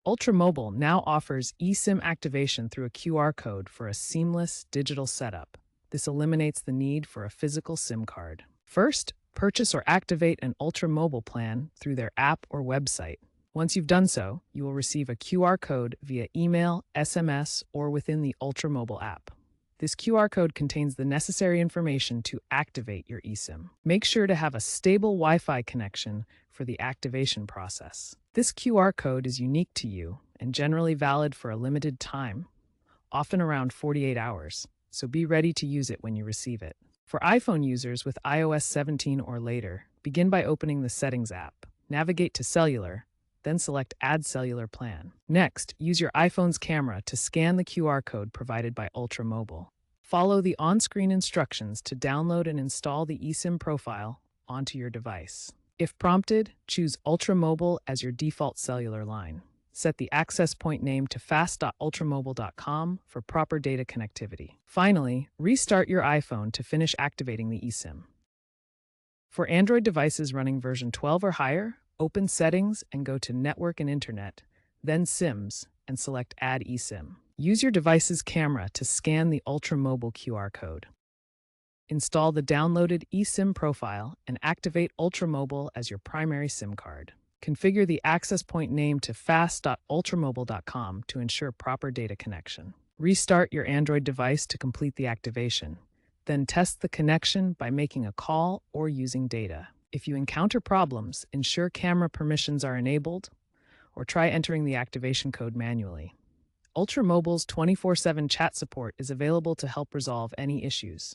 Ultramobile now offers eSIM activation through a QR code for a seamless digital setup. This eliminates the need for a physical SIM card. First, purchase or activate an Ultramobile plan through their app or website. Once you've done so, you will receive a QR code via email, SMS, or within the Ultramobile app. This QR code contains the necessary information to activate your eSIM. Make sure to have a stable Wi-Fi connection for the activation process. This QR code is unique to you and generally valid for a limited time, often around 48 hours, so be ready to use it when you receive it. For iPhone users with iOS 17 or later, begin by opening the Settings app. Navigate to Cellular, then select Add Cellular Plan. Next, use your iPhone's camera to scan the QR code provided by Ultramobile. Follow the on-screen instructions to download and install the eSIM profile onto your device. If prompted, choose Ultramobile as your default cellular line. Set the access point name to fast.ultramobile.com for proper data connectivity. Finally, restart your iPhone to finish activating the eSIM. For Android devices running version 12 or higher, open Settings and go to Network and Internet, then SIMs, and select Add eSIM. Use your device's camera to scan the Ultramobile QR code. Install the downloaded eSIM profile and activate Ultramobile as your primary SIM card. Configure the access point name to fast.ultramobile.com to ensure proper data connection. Restart your Android device to complete the activation. Then test the connection by making a call or using data. If you encounter problems, ensure camera permissions are enabled or try entering the activation code manually. Ultramobile's 24/7 chat support is available to help resolve any issues.